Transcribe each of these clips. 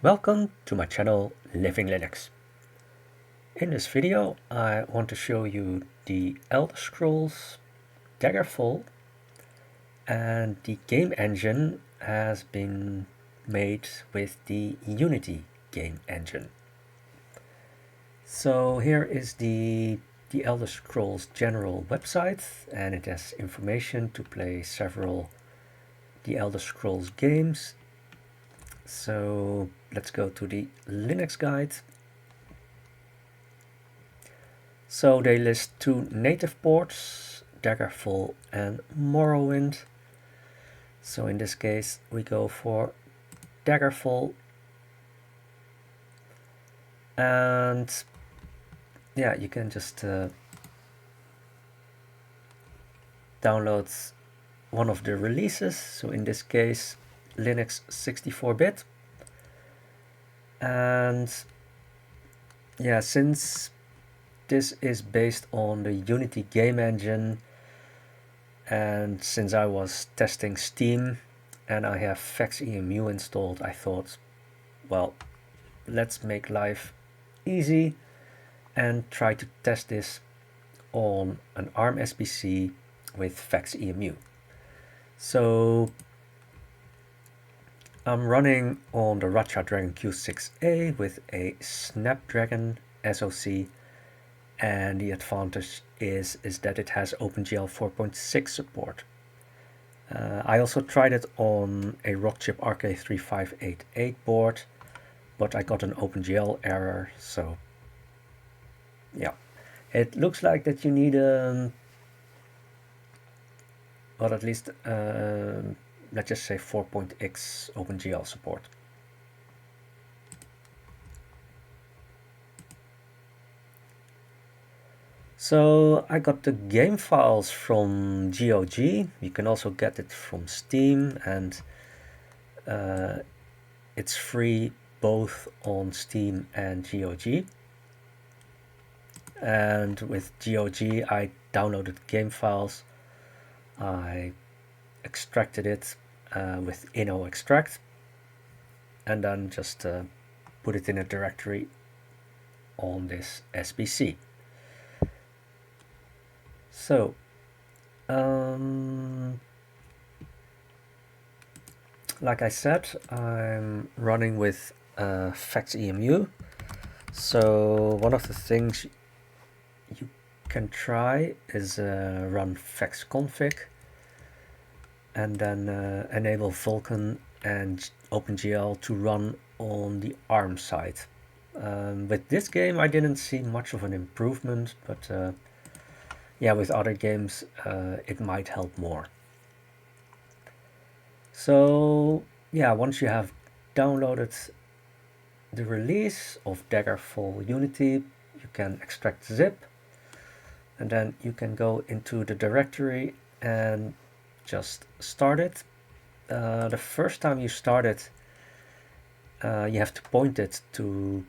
Welcome to my channel Living Linux. In this video I want to show you the Elder Scrolls Daggerfall, and the game engine has been made with the Unity game engine. So here is the Elder Scrolls general website, and it has information to play several the Elder Scrolls games. So let's go to the Linux guide. So they list two native ports, Daggerfall and Morrowind. So in this case we go for Daggerfall, and yeah, you can just download one of the releases. So in this case Linux 64-bit, and yeah, since this is based on the Unity game engine, and since I was testing Steam and I have Fex-Emu installed, I thought, well, let's make life easy and try to test this on an ARM SBC with Fex-Emu. So I'm running on the Racha Dragon Q6A with a Snapdragon SoC, and the advantage is that it has OpenGL 4.6 support. I also tried it on a Rockchip RK3588 board, but I got an OpenGL error, so yeah. It looks like that you need well, at least let's just say 4.x OpenGL support. So I got the game files from GOG. You can also get it from Steam, and it's free both on Steam and GOG. And with GOG I downloaded game files. I extracted it with inno-extract, and then just put it in a directory on this SBC. So like I said, I'm running with Fex-Emu. So one of the things you can try is run FEXConfig, and then enable Vulkan and OpenGL to run on the ARM side. With this game I didn't see much of an improvement, but yeah, with other games it might help more. So yeah, once you have downloaded the release of Daggerfall Unity, you can extract zip, and then you can go into the directory and just start it. The first time you start it, you have to point it to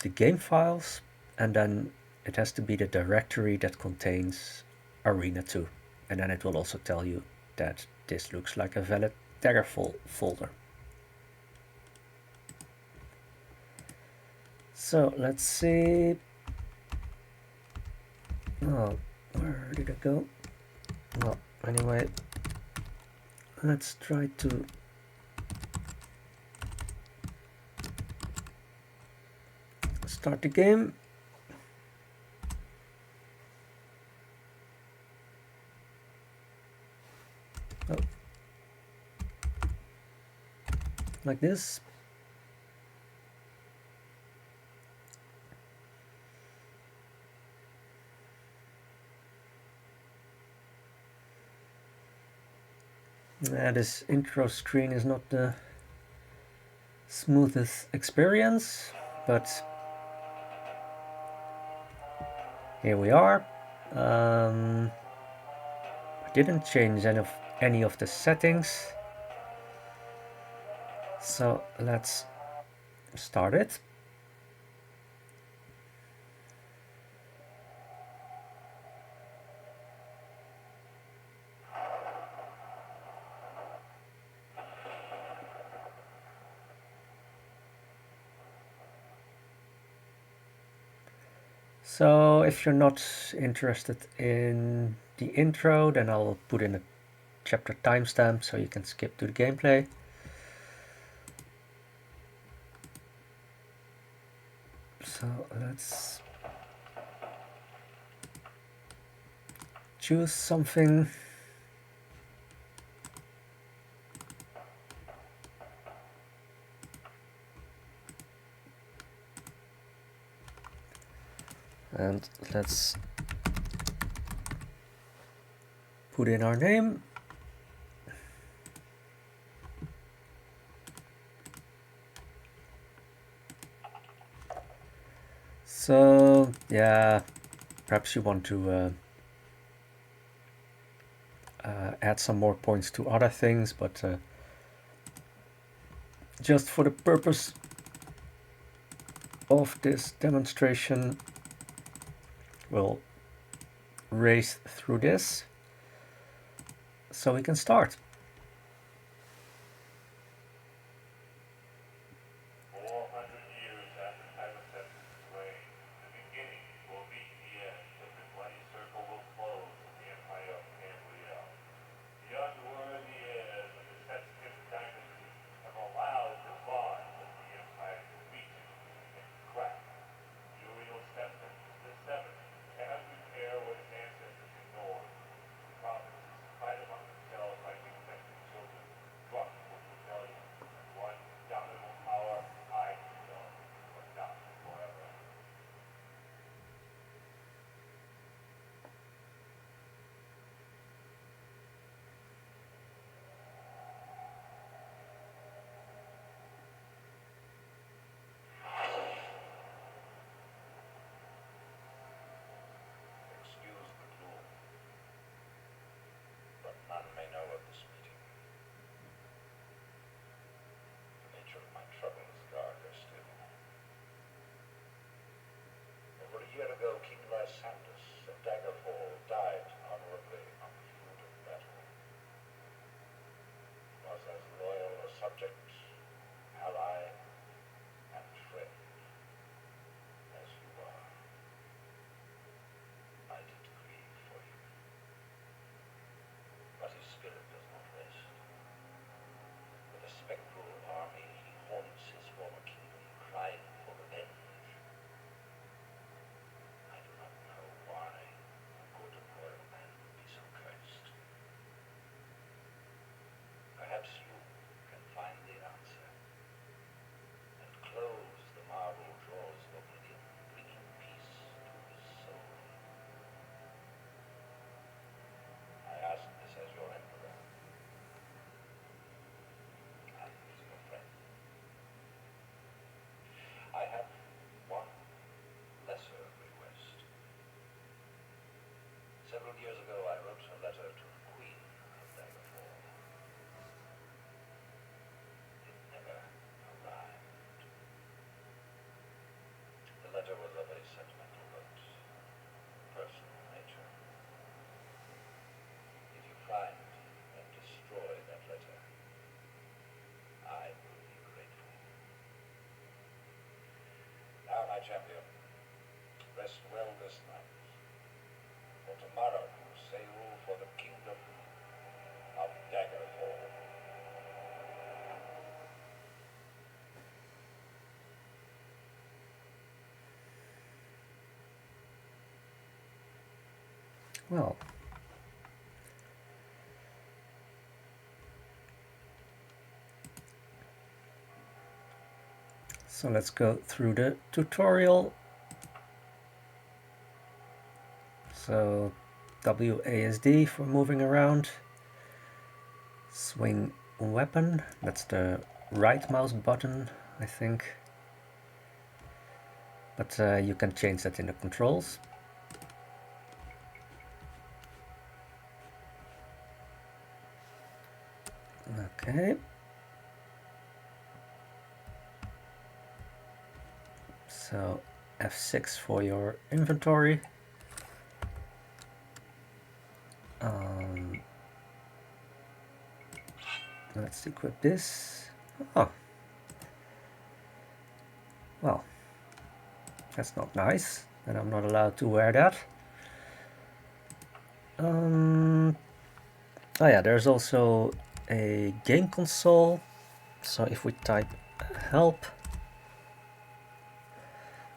the game files, and then it has to be the directory that contains Arena 2, and then it will also tell you that this looks like a valid Daggerfall folder. So let's see. Oh, where did it go? Well, anyway, let's try to start the game. Oh. Like this. This intro screen is not the smoothest experience, but here we are. I didn't change any of the settings, so let's start it. So if you're not interested in the intro, then I'll put in a chapter timestamp so you can skip to the gameplay. So let's choose something. And let's put in our name. So yeah, perhaps you want to add some more points to other things, but just for the purpose of this demonstration, we'll race through this so we can start. King Lysander of Daggerfall died honorably on the field of battle. Was as loyal a subject, ally, and friend as you are. I did grieve for him, but his spirit does not rest. With a spectral army, he haunts his former kingdom, crying for revenge. I do not know why a good and loyal man would be so cursed. Perhaps you can find the answer and close the marble jaws of oblivion, bringing peace to his soul. I ask this as your emperor and your friend. I have one lesser request. Several years ago, I wrote a letter to the Queen of Daggerfall. It never arrived. The letter was of a sentimental but personal nature. If you find and destroy that letter, I will be grateful. Now, my champion, rest well this night. For tomorrow you sail for the kingdom of Daggerfall. Well, so let's go through the tutorial. So WASD for moving around. Swing weapon, that's the right mouse button, I think. But you can change that in the controls. Okay. So F6 for your inventory. Let's equip this. Oh. Well, that's not nice. and I'm not allowed to wear that. Oh yeah, there's also a game console. So if we type help,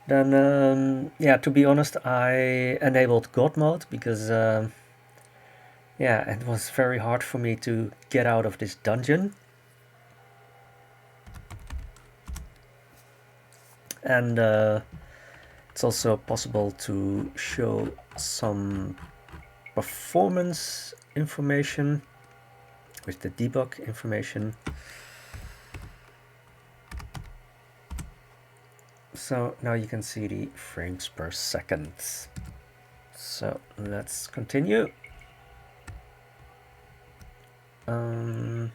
then yeah, to be honest, I enabled God mode because yeah, it was very hard for me to get out of this dungeon. And it's also possible to show some performance information with the debug information. So now you can see the frames per second. So let's continue. Oh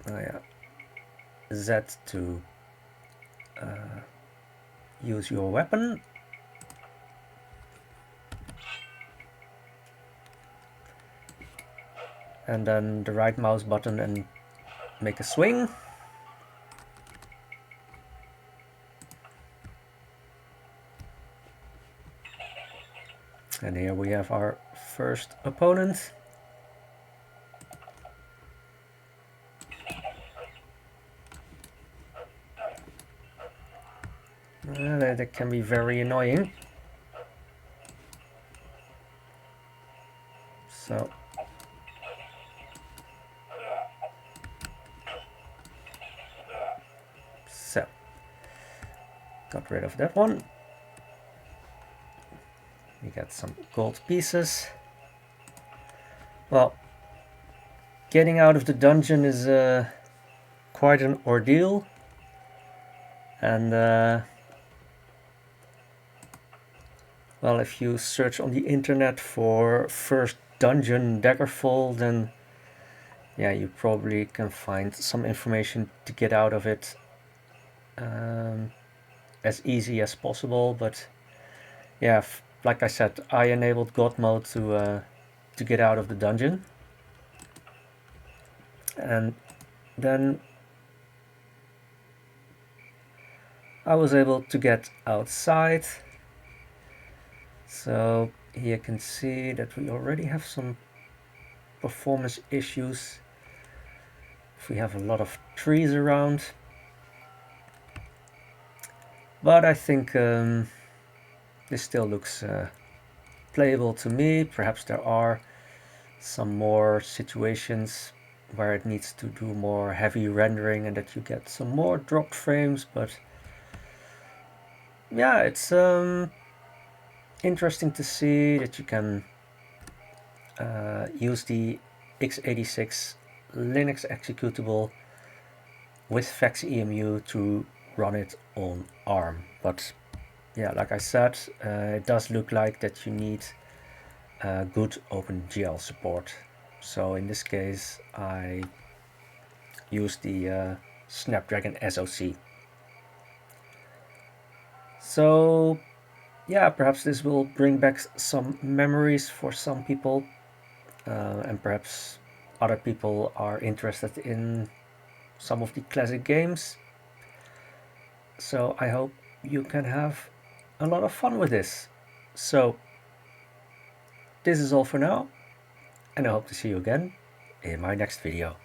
yeah, Z to use your weapon. And then the right mouse button and make a swing. And here we have our first opponent. That can be very annoying. So got rid of that one. We got some gold pieces. Well, getting out of the dungeon is quite an ordeal. And well, if you search on the internet for first dungeon Daggerfall, then yeah, you probably can find some information to get out of it as easy as possible. But yeah, like I said, I enabled God mode to get out of the dungeon, and then I was able to get outside. So here you can see that we already have some performance issues. If we have a lot of trees around, but I think this still looks playable to me. Perhaps there are some more situations where it needs to do more heavy rendering and that you get some more dropped frames, but yeah, it's interesting to see that you can use the x86 Linux executable with Fex-Emu to run it on ARM. But yeah, like I said, it does look like that you need good OpenGL support. So in this case, I use the Snapdragon SoC. So yeah, perhaps this will bring back some memories for some people, and perhaps other people are interested in some of the classic games. So I hope you can have a lot of fun with this. So this is all for now, and I hope to see you again in my next video.